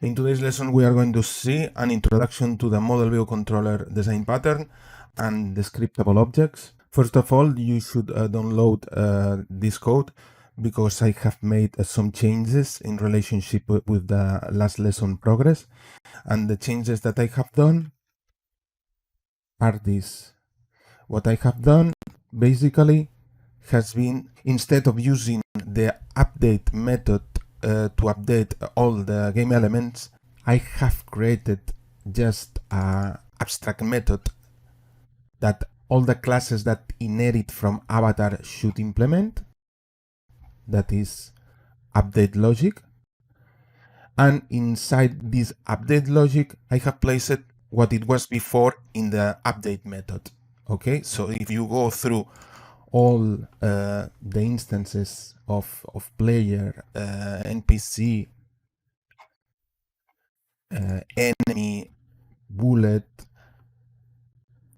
In today's lesson, we are going to see an introduction to the model view controller design pattern and the scriptable objects. First of all, you should download this code because I have made some changes in relationship with the last lesson progress. And the changes that I have done are these. What I have done basically has been, instead of using the update method to update all the game elements, I have created just an abstract method that all the classes that inherit from avatar should implement. That is update logic. And inside this update logic, I have placed what it was before in the update method. Okay, so if you go through all the instances of player, NPC, enemy, bullet,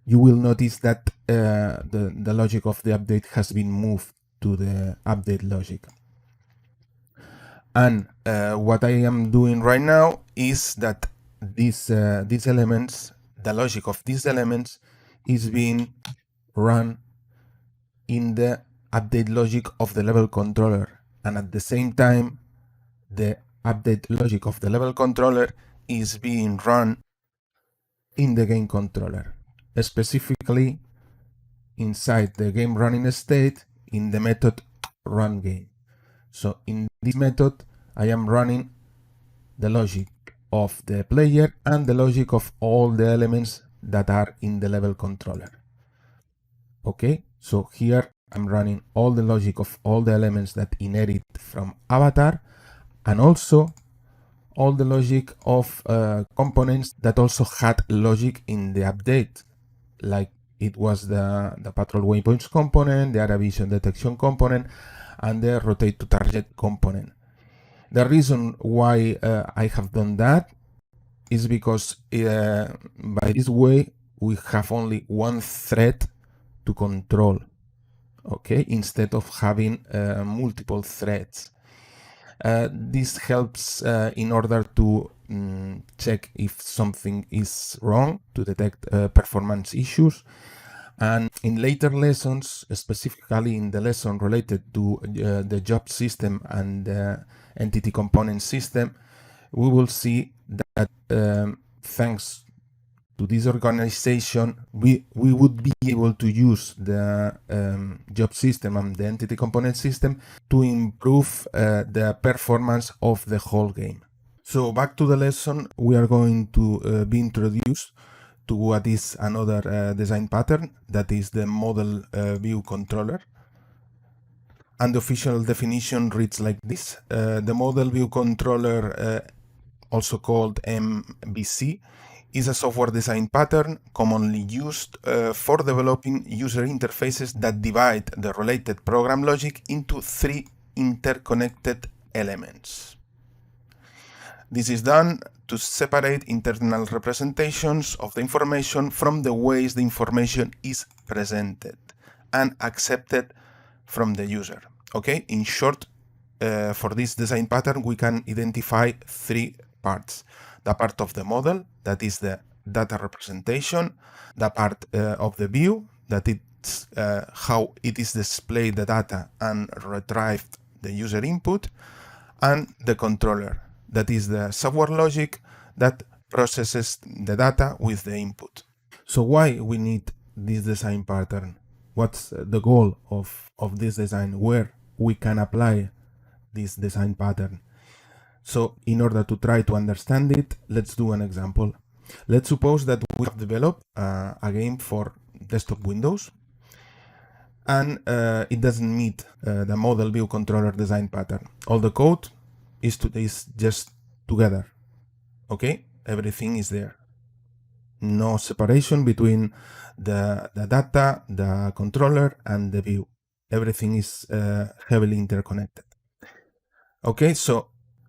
you will notice that the logic of the update has been moved to the update logic. And what I am doing right now is that these elements, the logic of these elements is being run in the update logic of the level controller, and at the same time the update logic of the level controller is being run in the game controller, specifically inside the game running state in the method run game. So in this method I am running the logic of the player and the logic of all the elements that are in the level controller. Okay, so here I'm running all the logic of all the elements that inherit from avatar, and also all the logic of components that also had logic in the update, like it was the patrol waypoints component, the area vision detection component, and the rotate to target component. The reason why I have done that is because by this way we have only one thread to control, okay, instead of having multiple threads. This helps in order to check if something is wrong, to detect performance issues. And in later lessons, specifically in the lesson related to the job system and the entity component system, we will see that thanks to this organization, we would be able to use the job system and the entity component system to improve the performance of the whole game. So back to the lesson, we are going to be introduced to what is another design pattern, that is the model view controller. And the official definition reads like this. The model view controller, also called MVC, is a software design pattern commonly used for developing user interfaces that divide the related program logic into three interconnected elements. This is done to separate internal representations of the information from the ways the information is presented and accepted from the user. Okay, in short, for this design pattern, we can identify three parts. The part of the model, that is the data representation, the part of the view, that it's how it is displayed the data and retrieved the user input, and the controller, that is the software logic that processes the data with the input. So why we need this design pattern? What's the goal of this design? Where we can apply this design pattern? So in order to try to understand it, let's do an example. Let's suppose that we have developed a game for desktop Windows, and it doesn't meet the model view controller design pattern. All the code is just together. Okay, everything is there. No separation between the data, the controller, and the view. Everything is heavily interconnected. Okay, so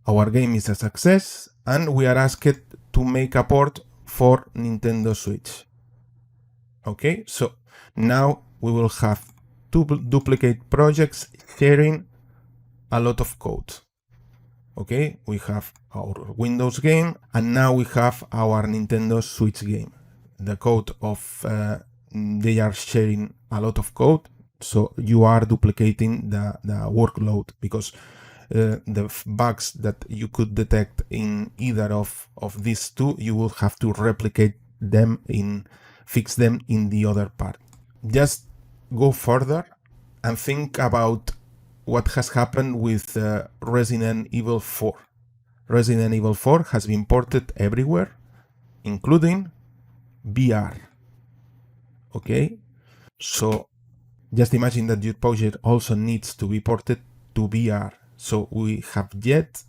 our game is a success, and we are asked to make a port for Nintendo Switch. Okay, so now we will have two duplicate projects sharing a lot of code. Okay, we have our Windows game, and now we have our Nintendo Switch game. The code of they are sharing a lot of code, so you are duplicating the workload, because the bugs that you could detect in either of these two, you will have to replicate them fix them in the other part. Just go further and think about what has happened with Resident Evil 4. Resident Evil 4 has been ported everywhere, including VR. Okay? So just imagine that your project also needs to be ported to VR. So we have yet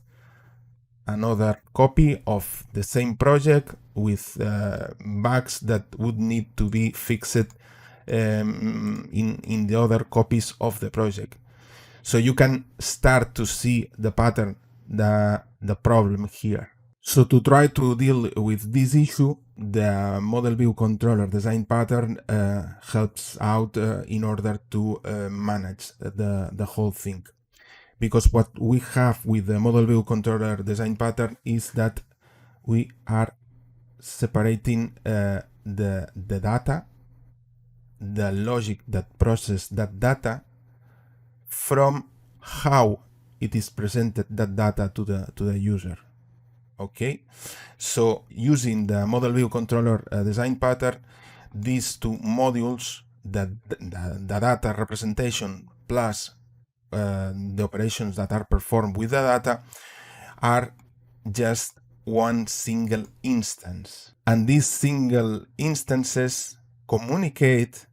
another copy of the same project with bugs that would need to be fixed in the other copies of the project. So you can start to see the pattern, the problem here. So to try to deal with this issue, the model view controller design pattern helps out in order to manage the whole thing. Because what we have with the model view controller design pattern is that we are separating the data, the logic that processes that data, from how it is presented that data to the user. Okay, so using the model view controller design pattern, these two modules, the data representation plus the operations that are performed with the data, are just one single instance, and these single instances communicate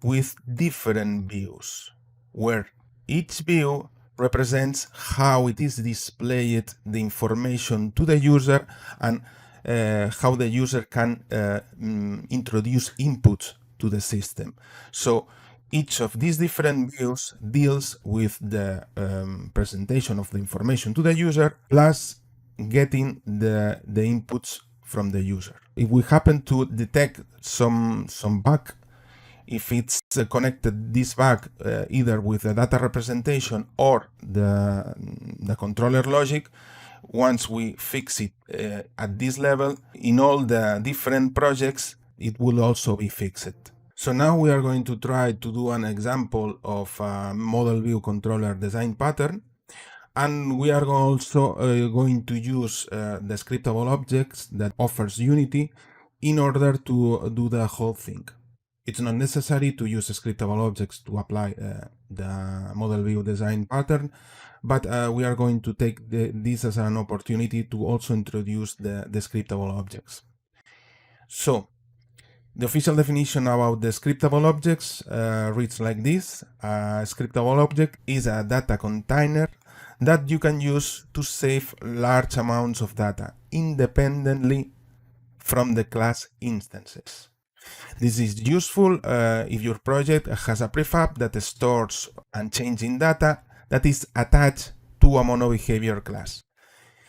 with different views, where each view represents how it is displayed the information to the user, and how the user can introduce inputs to the system. So each of these different views deals with the presentation of the information to the user, plus getting the inputs from the user. If we happen to detect some bug, if it's connected this bug either with the data representation or the controller logic, once we fix it at this level, in all the different projects, it will also be fixed. So now we are going to try to do an example of a model view controller design pattern. And we are also going to use the scriptable objects that offers Unity in order to do the whole thing. It's not necessary to use scriptable objects to apply the model view design pattern, but we are going to take this as an opportunity to also introduce the scriptable objects. So the official definition about the scriptable objects reads like this. A scriptable object is a data container that you can use to save large amounts of data independently from the class instances. This is useful if your project has a prefab that stores unchanging data that is attached to a monobehavior class.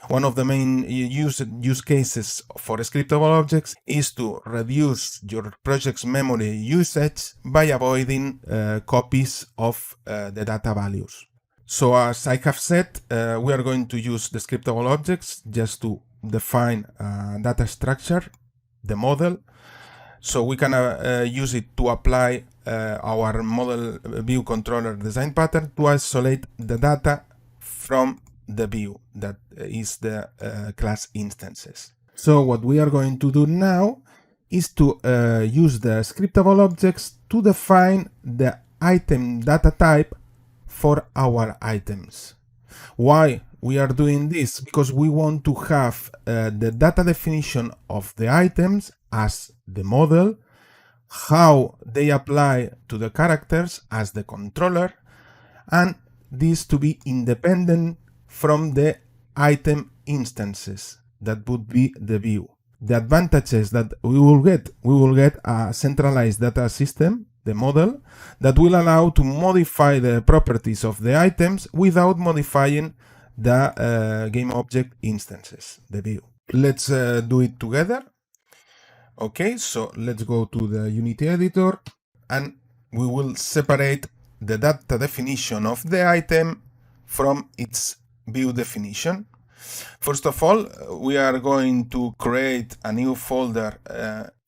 One of the main use cases for scriptable objects is to reduce your project's memory usage by avoiding copies of the data values. So as I have said, we are going to use the scriptable objects just to define data structure, the model. So we can use it to apply our model view controller design pattern to isolate the data from the view that is the class instances. So what we are going to do now is to use the scriptable objects to define the item data type for our items. Why we are doing this? Because we want to have the data definition of the items as the model, how they apply to the characters as the controller, and this to be independent from the item instances that would be the view. The advantages that we will get a centralized data system, the model, that will allow to modify the properties of the items without modifying the game object instances, the view. Let's do it together. Okay, so let's go to the Unity editor, and we will separate the data definition of the item from its view definition. First of all, we are going to create a new folder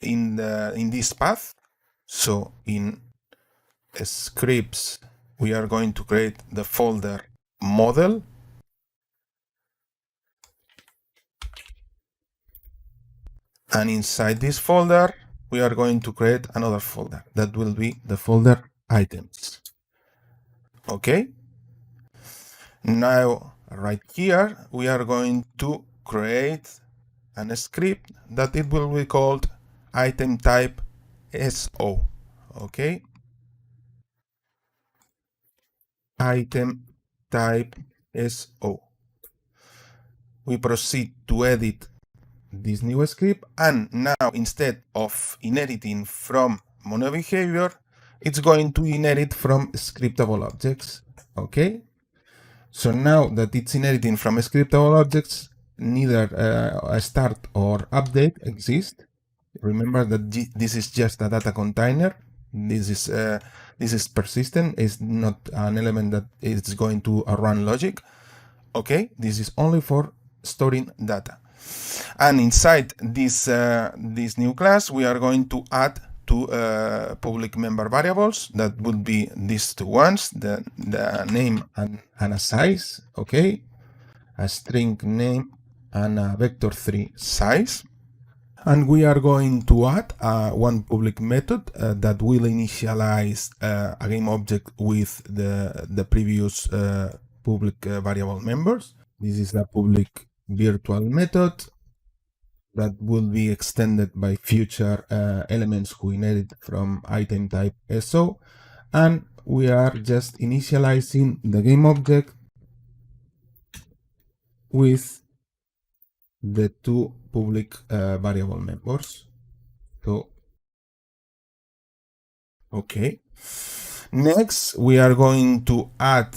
in this path. So in scripts, we are going to create the folder model. And inside this folder, we are going to create another folder that will be the folder items. Okay. Now, right here, we are going to create a script that it will be called item type SO. Okay. Item type SO. We proceed to edit this new script, and now instead of inheriting from monoBehavior, it's going to inherit from scriptable objects. Okay. So now that it's inheriting from scriptable objects, neither a start or update exist. Remember that this is just a data container. This is persistent. It's not an element that is going to run logic. Okay, this is only for storing data. And inside this this new class, we are going to add two public member variables that would be these two ones, the name and a size. Okay, a string name and a vector3 size. And we are going to add one public method that will initialize a game object with the previous public variable members. This is a public virtual method that will be extended by future elements who inherit from item type SO. And we are just initializing the game object with the two public variable members. So, okay. Next, we are going to add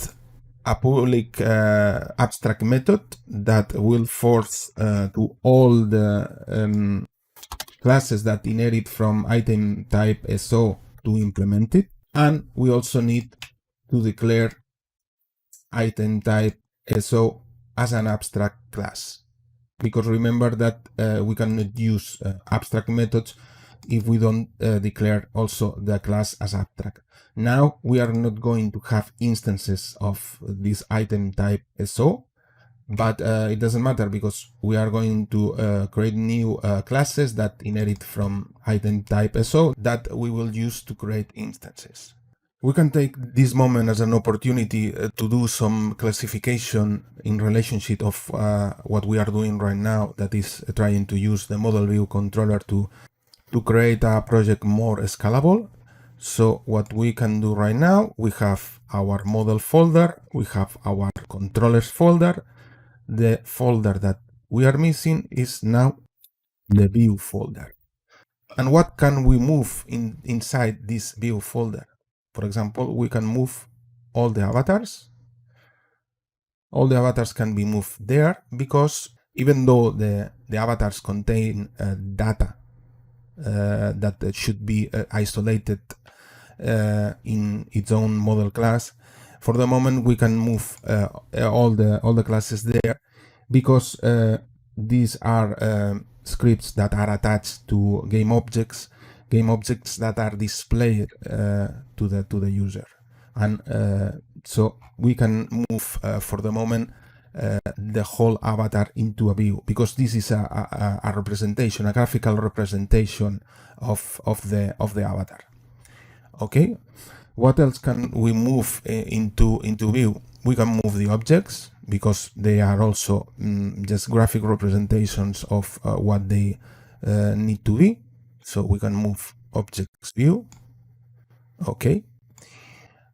a public abstract method that will force to all the classes that inherit from item type SO to implement it. And we also need to declare item type SO as an abstract class. Because remember that we cannot use abstract methods if we don't declare also the class as abstract. Now we are not going to have instances of this item type SO, but it doesn't matter because we are going to create new classes that inherit from item type SO that we will use to create instances. We can take this moment as an opportunity to do some classification in relationship of what we are doing right now, that is trying to use the model view controller to create a project more scalable. So what we can do right now, we have our model folder, we have our controllers folder. The folder that we are missing is now the view folder. And what can we move inside this view folder? For example, we can move all the avatars. All the avatars can be moved there because even though the avatars contain data that should be isolated in its own model class, for the moment we can move all the classes there because these are scripts that are attached to game objects that are displayed to the user, and so we can move for the moment the whole avatar into a view because this is a representation, a graphical representation of the avatar. Okay, what else can we move into view? We can move the objects because they are also just graphic representations of what they need to be. So we can move objects view. Okay.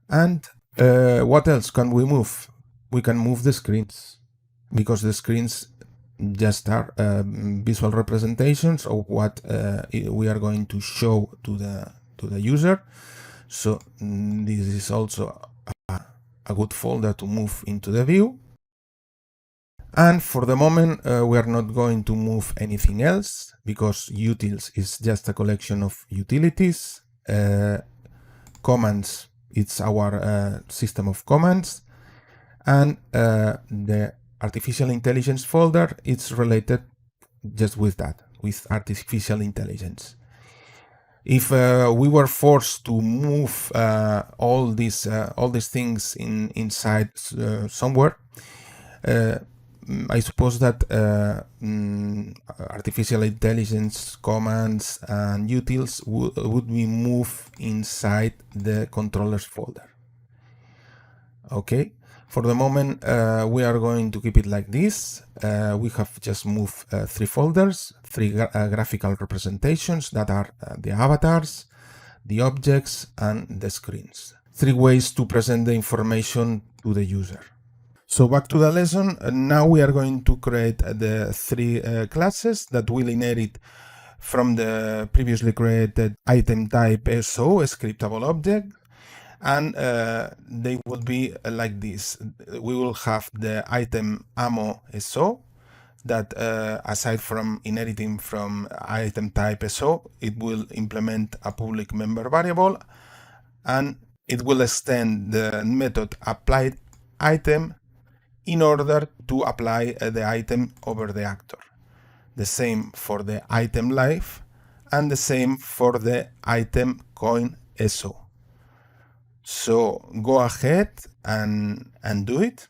And what else can we move? We can move the screens because the screens just are visual representations of what we are going to show to the user. So this is also a good folder to move into the view. And for the moment, we are not going to move anything else because utils is just a collection of utilities. Commands, it's our system of commands. And the artificial intelligence folder, it's related just with that, with artificial intelligence. If we were forced to move all these things inside somewhere, I suppose that artificial intelligence commands and utils would be moved inside the controllers folder. Okay, for the moment we are going to keep it like this. We have just moved 3 folders, 3 graphical representations that are the avatars, the objects, and the screens. 3 ways to present the information to the user. So back to the lesson. Now we are going to create the 3 classes that will inherit from the previously created item type SO, a scriptable object, and they will be like this. We will have the item ammo SO that aside from inheriting from item type SO, it will implement a public member variable, and it will extend the method applied item in order to apply the item over the actor. The same for the item life, and the same for the item coin SO. So go ahead and do it.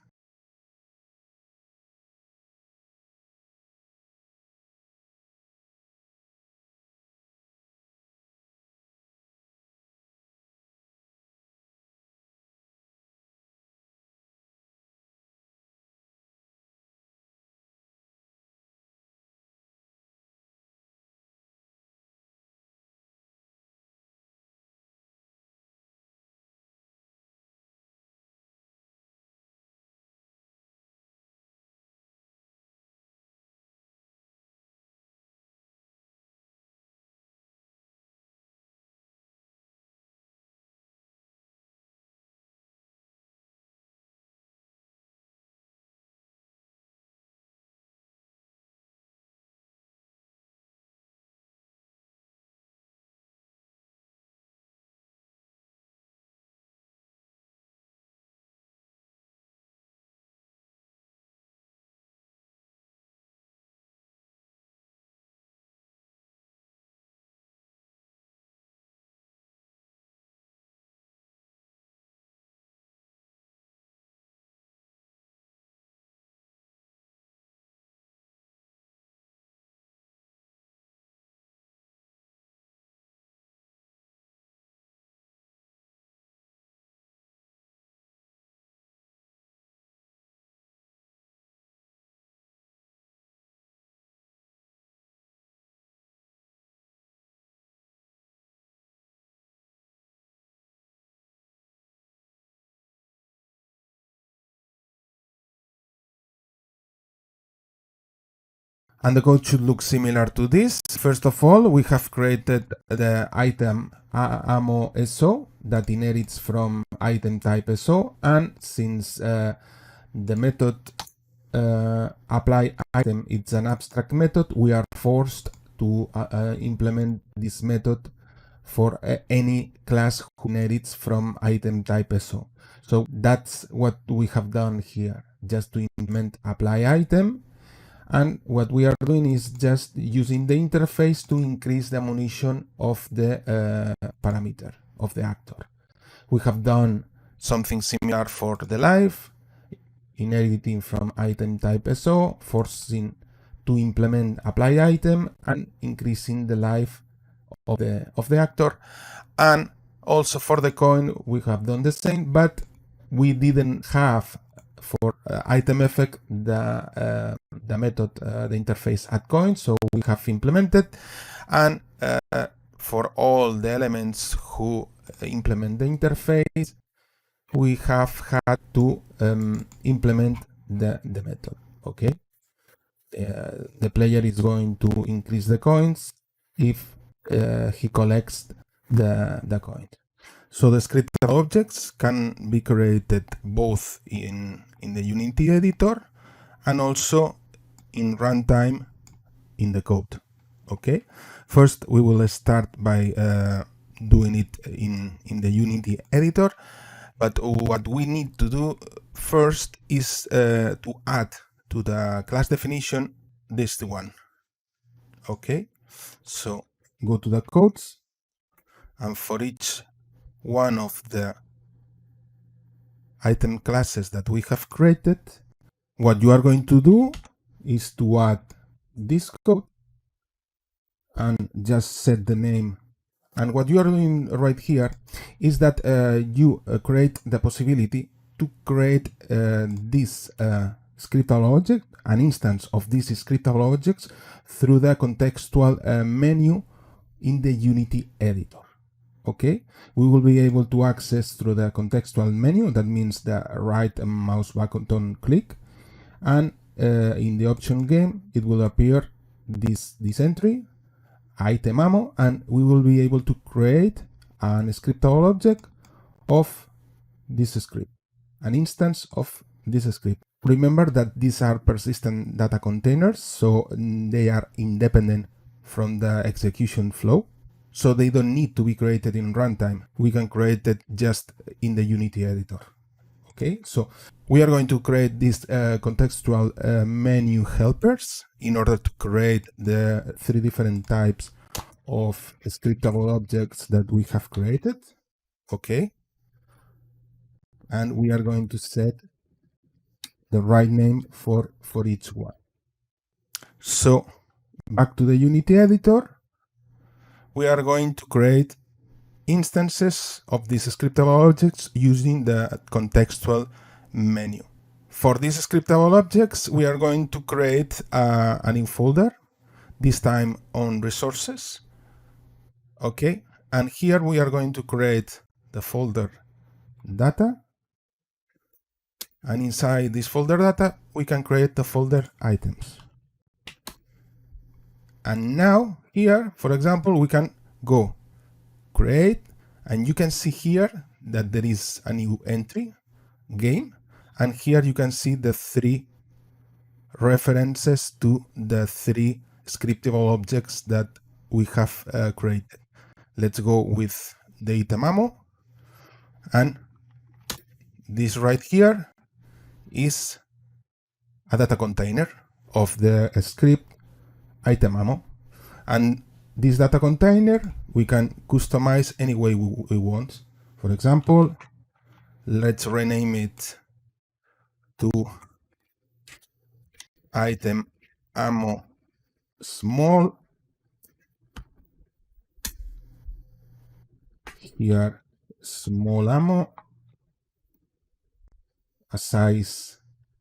And the code should look similar to this. First of all, we have created the item ammo SO that inherits from item type SO, and since the method apply item it's an abstract method, we are forced to implement this method for any class who inherits from item type SO. So that's what we have done here, just to implement apply item. And what we are doing is just using the interface to increase the ammunition of the parameter of the actor. We have done something similar for the life, inheriting from item type SO, forcing to implement apply item, and increasing the life of the actor. And also for the coin, we have done the same, but we didn't have for item effect the method, the interface add coin, so we have implemented. And for all the elements who implement the interface, we have had to implement the method. Okay, the player is going to increase the coins if he collects the coin. So the scriptable objects can be created both in the Unity editor and also in runtime in the code. Okay, first we will start by doing it in the Unity editor, but what we need to do first is to add to the class definition, this one. Okay, so go to the codes, and for each one of the item classes that we have created, what you are going to do is to add this code and just set the name. And what you are doing right here is that you create the possibility to create this scriptable object, an instance of these scriptable objects, through the contextual menu in the Unity editor. Okay, we will be able to access through the contextual menu. That means the right mouse button click, and in the option game it will appear this entry, item ammo, and we will be able to create an scriptable object of this script, an instance of this script. Remember that these are persistent data containers, so they are independent from the execution flow, so they don't need to be created in runtime. We can create it just in the Unity editor. Okay, so we are going to create these contextual menu helpers in order to create the 3 different types of scriptable objects that we have created. Okay, and we are going to set the right name for each one. So back to the Unity editor, we are going to create instances of these scriptable objects using the contextual menu. For these scriptable objects, we are going to create a new folder, this time on resources. Okay, and here we are going to create the folder data, and inside this folder data we can create the folder items. And now here, for example, we can go create, and you can see here that there is a new entry, game, and here you can see the 3 references to the 3 scriptable objects that we have created. Let's go with the item ammo, and this right here is a data container of the script item ammo, and this data container we can customize any way we want. For example, let's rename it to item ammo small. Here, small ammo, a size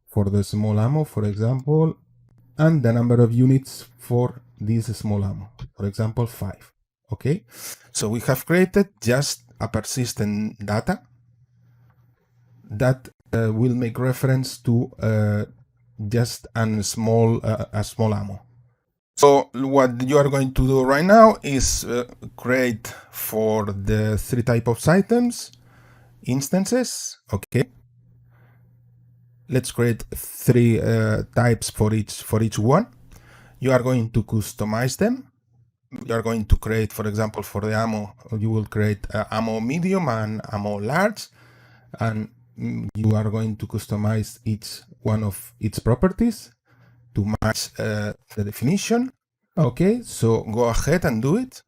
for the small ammo, for example, and the number of units for this small ammo, for example, 5. Okay, so we have created just a persistent data that will make reference to just a small ammo. So what you are going to do right now is create for the 3 types of items instances. Okay, let's create 3 types for each one. You are going to customize them. You are going to create, for example, for the ammo, you will create ammo medium and ammo large, and you are going to customize each one of its properties to match the definition. Okay, so go ahead and do it.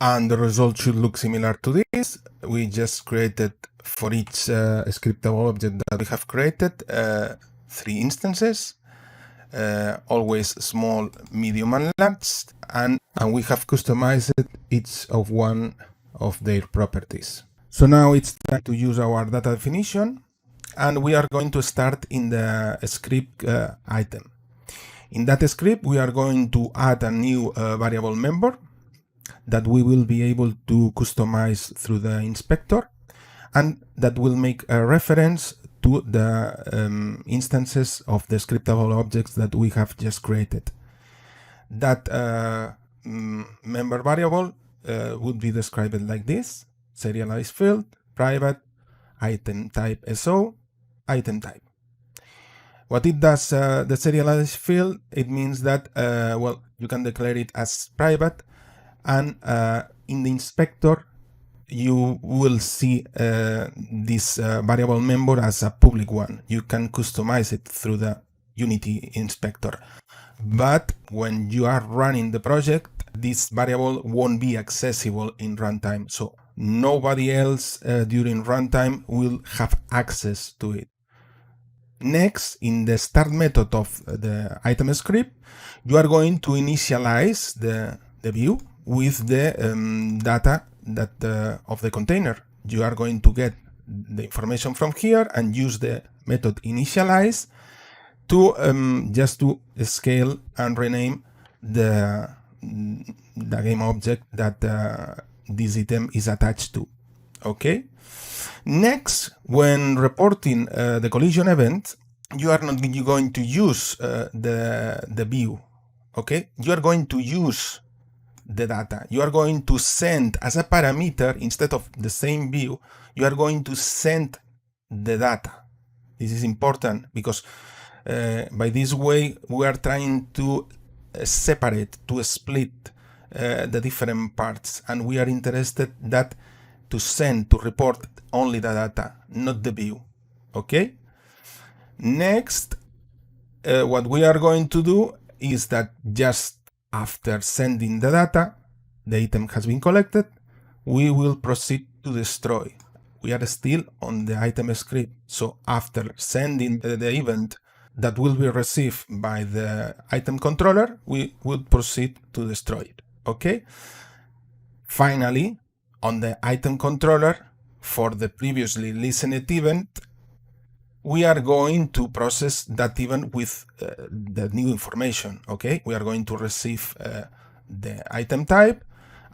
And the result should look similar to this. We just created for each scriptable object that we have created 3 instances, always small, medium, and large, and we have customized each of one of their properties. So now it's time to use our data definition, and we are going to start in the script item. In that script, we are going to add a new variable member that we will be able to customize through the inspector, and that will make a reference to the instances of the scriptable objects that we have just created. That member variable would be described like this: serialized field, private, item type SO, item type. What it does, the serialized field, it means that, well, you can declare it as private, and in the inspector, you will see this variable member as a public one. You can customize it through the Unity inspector. But when you are running the project, this variable won't be accessible in runtime. So nobody else during runtime will have access to it. Next, in the start method of the item script, you are going to initialize the view with the data that of the container. You are going to get the information from here and use the method initialize to just to scale and rename the game object that this item is attached to. Okay. Next, when reporting the collision event, you are not going to use the view. Okay, you are going to use the data. You are going to send as a parameter, instead of the same view, you are going to send the data. This is important because by this way we are trying to separate, to split the different parts, and we are interested that to send, to report only the data, not the view. Okay. Next, what we are going to do is that just after sending the data, the item has been collected, we will proceed to destroy. We are still on the item script. So after sending the event that will be received by the item controller, we will proceed to destroy it. Okay. Finally, on the item controller, for the previously listened event, we are going to process that event with the new information. Okay, we are going to receive the item type,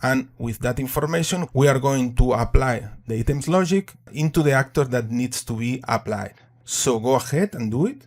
and with that information, we are going to apply the item's logic into the actor that needs to be applied. So go ahead and do it.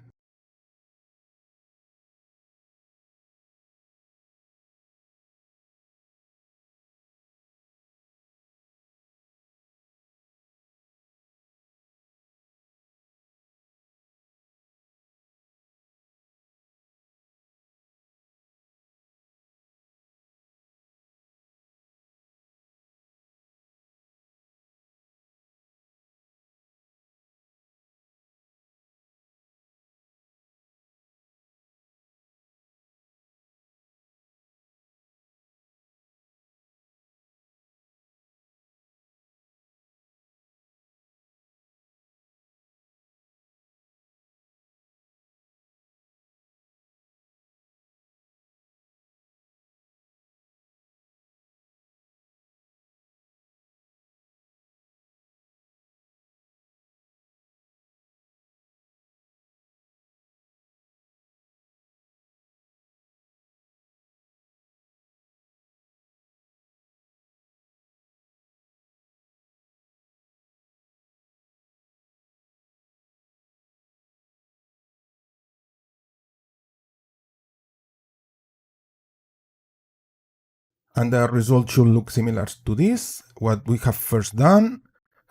And the result should look similar to this. What we have first done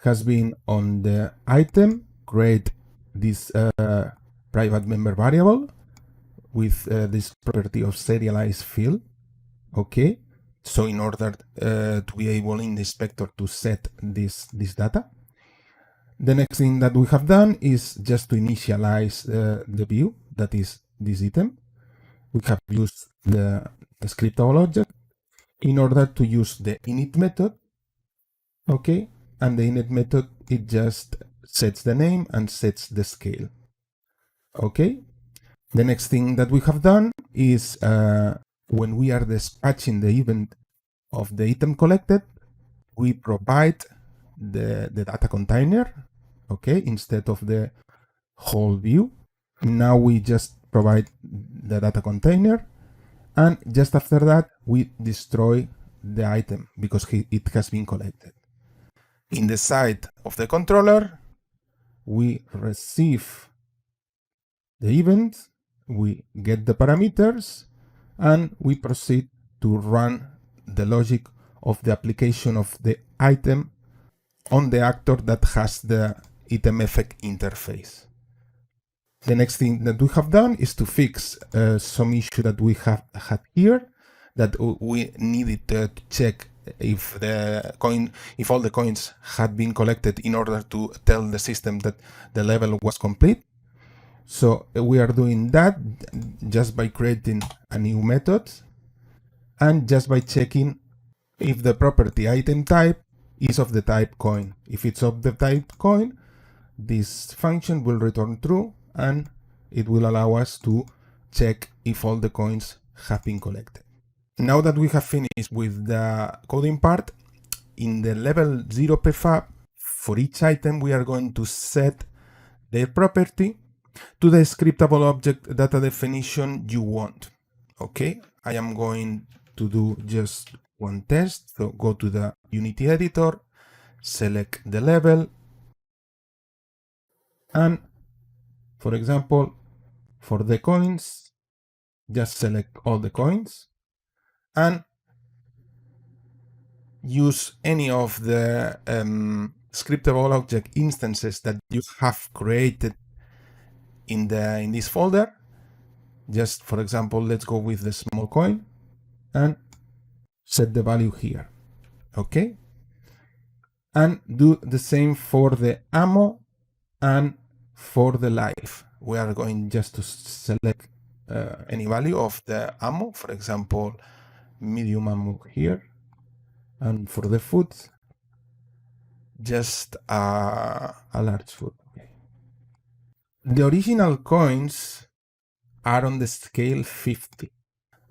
has been on the item, create this private member variable with this property of serialized field. Okay, so in order to be able in the inspector to set this data, the next thing that we have done is just to initialize the view, that is this item. We have used the scriptable object, in order to use the init method. Okay, and the init method, it just sets the name and sets the scale. Okay, the next thing that we have done is when we are dispatching the event of the item collected, we provide the data container, okay, instead of the whole view. Now we just provide the data container, and just after that we destroy the item because it has been collected. In the side of the controller, we receive the event, we get the parameters, and we proceed to run the logic of the application of the item on the actor that has the item effect interface. The next thing that we have done is to fix some issue that we have had here, that we needed to check if all the coins had been collected in order to tell the system that the level was complete. So we are doing that just by creating a new method and just by checking if the property item type is of the type coin. If it's of the type coin, this function will return true and it will allow us to check if all the coins have been collected. Now that we have finished with the coding part, in the level 0 prefab, for each item we are going to set their property to the scriptable object data definition you want. Okay, I am going to do just one test. So go to the Unity editor, select the level, and for example, for the coins, just select all the coins and use any of the scriptable object instances that you have created in this folder. Just for example, let's go with the small coin and set the value here. Okay, and do the same for the ammo and for the life. We are going just to select any value of the ammo, for example, medium ammo here, and for the food, just a large food. Okay. The original coins are on the scale 50.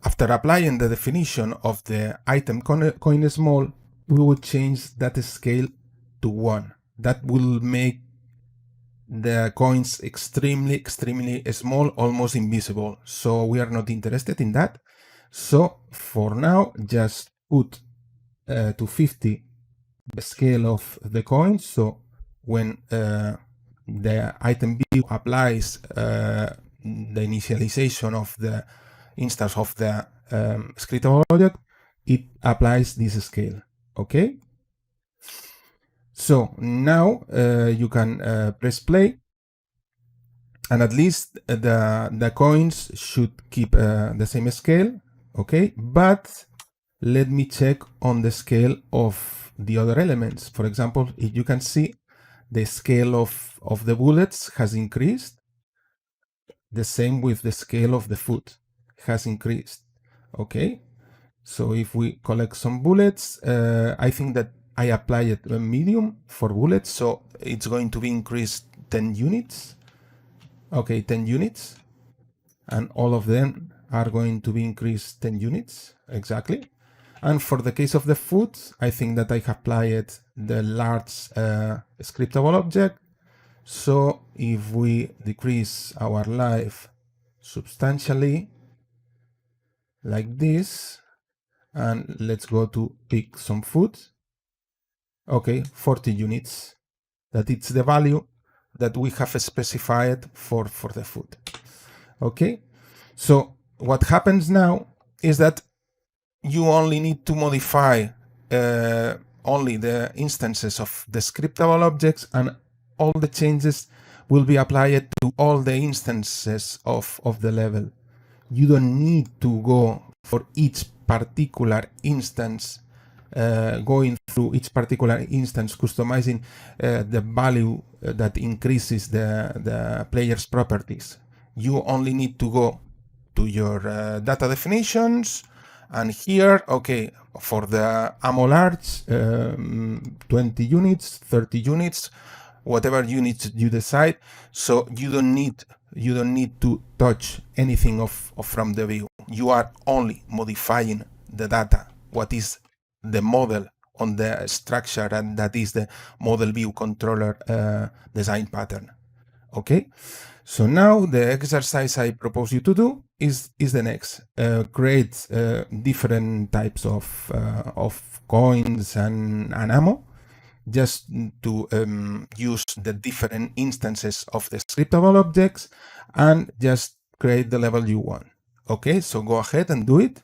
After applying the definition of the item coin small, we will change that scale to 1. That will make the coins extremely small, almost invisible. So we are not interested in that. So for now, just put to 50 the scale of the coins. So when the item view applies the initialization of the instance of the scriptable object, it applies this scale. Okay. So now you can press play, and at least the coins should keep the same scale. Okay, but let me check on the scale of the other elements. For example, if you can see, the scale of the bullets has increased. The same with the scale of the food has increased. Okay, so if we collect some bullets, I think that I applied a medium for bullets, so it's going to be increased 10 units. Okay, 10 units, and all of them are going to be increased 10 units exactly. And for the case of the food, I think that I have applied the large scriptable object. So if we decrease our life substantially like this, and let's go to pick some food. Okay, 40 units. That it's the value that we have specified for the food. Okay, so what happens now is that you only need to modify only the instances of the scriptable objects, and all the changes will be applied to all the instances of the level. You don't need to go for each particular instance, going through each particular instance, customizing the value that increases the player's properties. You only need to go to your data definitions And here, okay, for the ammo large, 20 units, 30 units, whatever units you decide. So you don't need to touch anything of from the view. You are only modifying the data, what is the model on the structure, and that is the model view controller design pattern. Okay, so now the exercise I propose you to do is the next. Create different types of coins and ammo, just to use the different instances of the scriptable objects and just create the level you want. Okay, so go ahead and do it.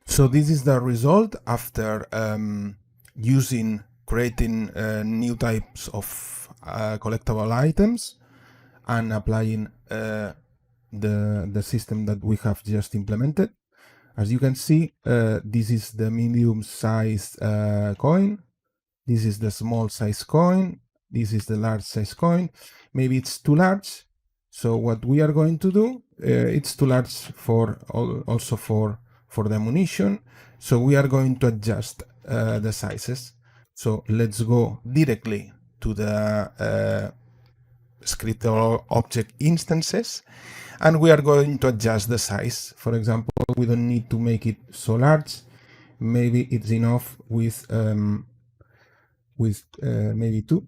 So this is the result after creating new types of collectible items. and applying the system that we have just implemented. As you can see, this is the medium size coin. This is the small size coin. This is the large size coin. Maybe it's too large. So what we are going to do, it's too large for also for the ammunition. So we are going to adjust the sizes. So let's go directly to the scriptable object instances, and we are going to adjust the size. For example, we don't need to make it so large. Maybe it's enough with maybe 2.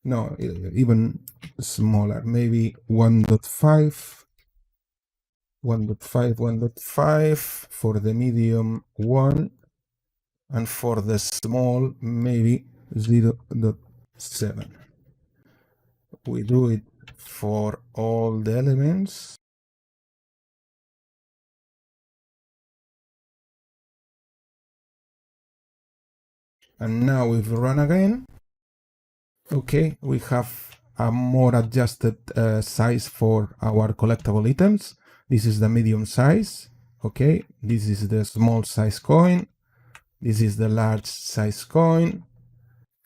No, even smaller, maybe 1.5, 1.5 for the medium 1, and for the small maybe 0.7. We do it for all the elements. And now if we run again, okay, we have a more adjusted size for our collectible items. This is the medium size. Okay, this is the small size coin. This is the large size coin.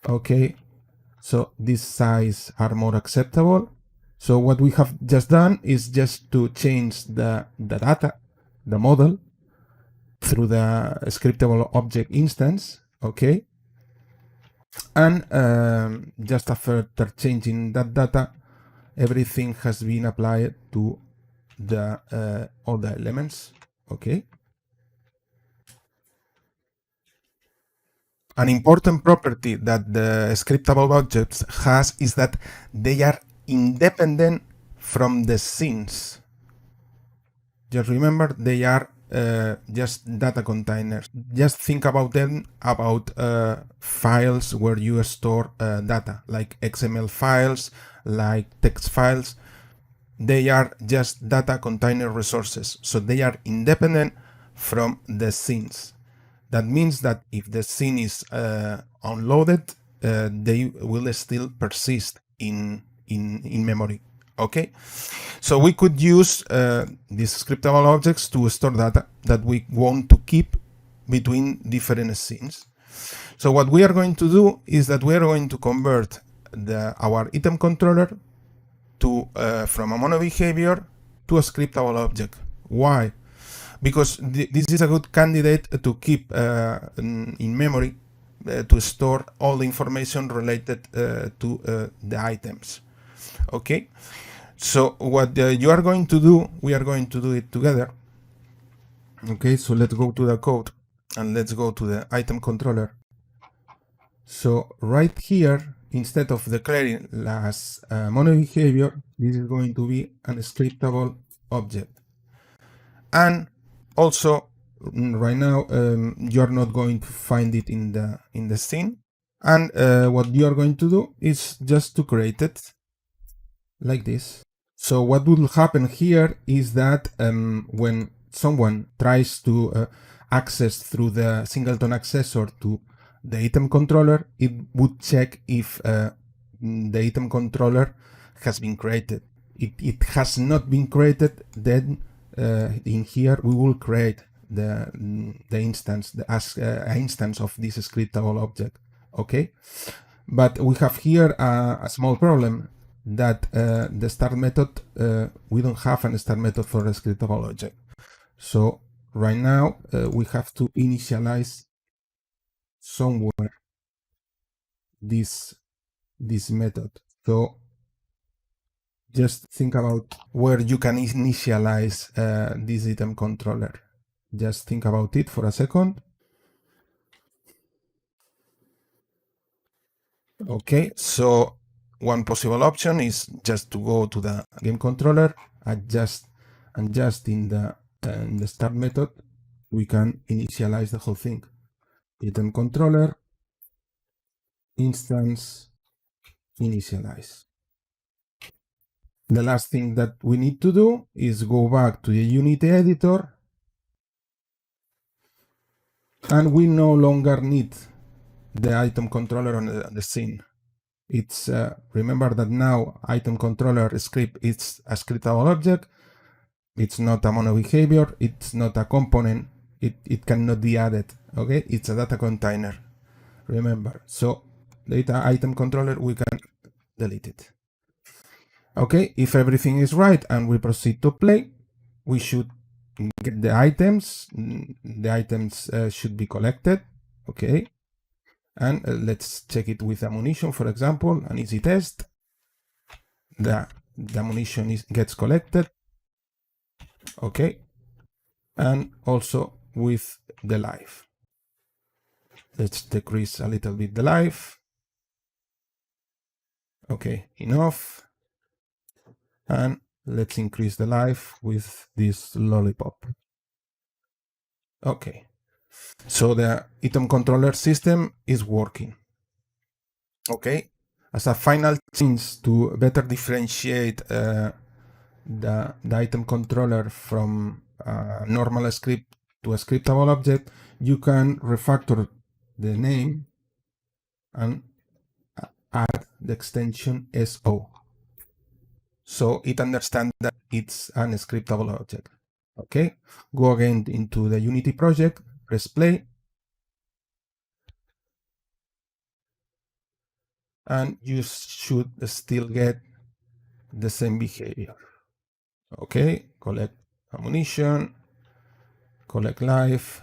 Okay, so this size are more acceptable. So what we have just done is just to change the data, the model, through the scriptable object instance. Okay, and just after changing that data, everything has been applied to the all the elements. Okay. An important property that the scriptable objects has is that they are independent from the scenes. Just remember, they are just data containers. Just think about them about files where you store data, like XML files, like text files. They are just data container resources, so they are independent from the scenes. That means that if the scene is unloaded, they will still persist in memory. Okay, so we could use these scriptable objects to store data that we want to keep between different scenes. So what we are going to do is that we are going to convert our item controller to from a mono behavior to a scriptable object. Why? Because this is a good candidate to keep in memory to store all the information related to the items. Okay, so what you are going to do, we are going to do it together. Okay, so let's go to the code and let's go to the item controller. So right here, instead of declaring as mono behavior, this is going to be an scriptable object. And also, right now, you're not going to find it in the scene. And what you are going to do is just to create it like this. So what will happen here is that when someone tries to access through the Singleton accessor to the item controller, it would check if the item controller has been created. It has not been created, then in here we will create the instance, the instance of this scriptable object. Okay, but we have here a small problem, that the start method, we don't have a start method for a scriptable object. So right now we have to initialize somewhere this method. So just think about where you can initialize this item controller. Just think about it for a second. Okay, so one possible option is just to go to the game controller, adjust in the start method, we can initialize the whole thing. Item controller, instance, initialize. The last thing that we need to do is go back to the Unity editor, and we no longer need the item controller on the scene. It's remember that now item controller script is a scriptable object. It's not a mono behavior. It's not a component. It cannot be added. Okay, it's a data container. Remember, so data item controller, we can delete it. Okay, if everything is right and we proceed to play, we should get the items. The items should be collected. Okay, and let's check it with ammunition, for example, an easy test. The ammunition gets collected. Okay, and also with the life. Let's decrease a little bit the life. Okay, enough. And let's increase the life with this lollipop. Okay, so the item controller system is working. Okay, as a final change to better differentiate the item controller from normal script to a scriptable object, you can refactor the name and add the extension SO. So it understands that it's an scriptable object. Okay, go again into the Unity project, press play, and you should still get the same behavior. Okay, collect ammunition, collect life.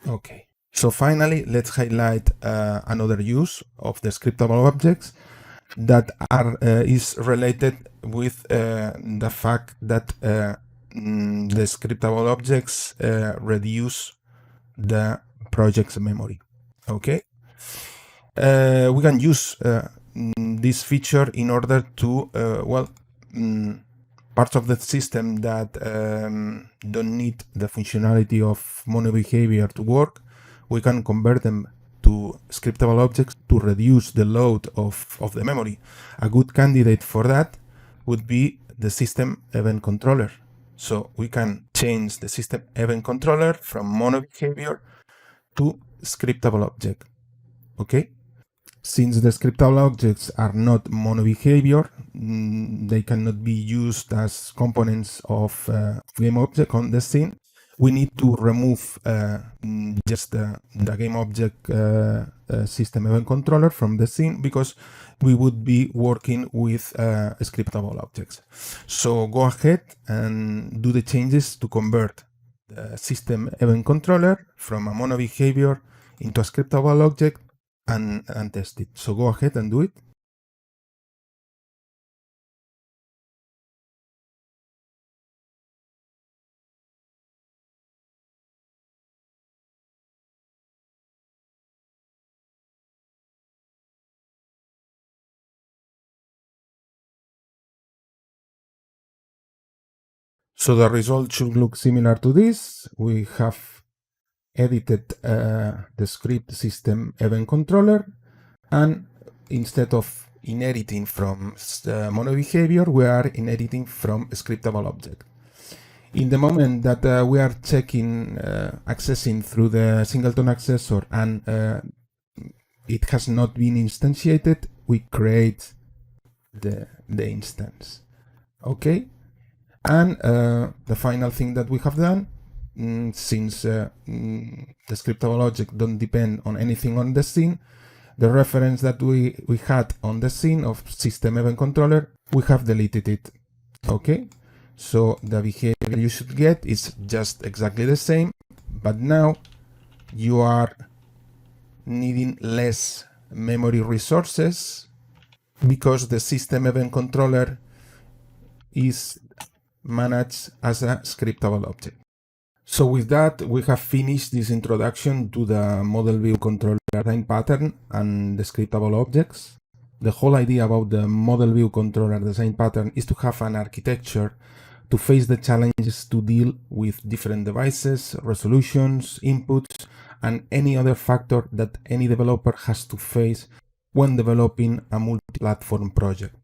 Okay, so finally, let's highlight another use of the scriptable objects that is related with the fact that the scriptable objects reduce the project's memory. Okay, we can use this feature in order to parts of the system that don't need the functionality of mono behavior to work, we can convert them to scriptable objects to reduce the load of the memory. A good candidate for that would be the system event controller. So we can change the system event controller from mono behavior to scriptable object. Okay? Since the scriptable objects are not mono behavior, they cannot be used as components of game object on the scene. We need to remove just the game object system event controller from the scene because we would be working with scriptable objects. So go ahead and do the changes to convert the system event controller from a mono behavior into a scriptable object and test it. So go ahead and do it. So the result should look similar to this. We have edited the script system event controller, and instead of inheriting from mono behavior, we are inheriting from a scriptable object. In the moment that we are checking, accessing through the Singleton accessor and it has not been instantiated, we create the instance. Okay, and the final thing that we have done, since the scriptable object don't depend on anything on the scene, the reference that we had on the scene of system event controller, we have deleted it. Okay, so the behavior you should get is just exactly the same, but now you are needing less memory resources because the system event controller is managed as a scriptable object. So with that, we have finished this introduction to the model view controller design pattern and the scriptable objects. The whole idea about the model view controller design pattern is to have an architecture to face the challenges to deal with different devices, resolutions, inputs, and any other factor that any developer has to face when developing a multi-platform project.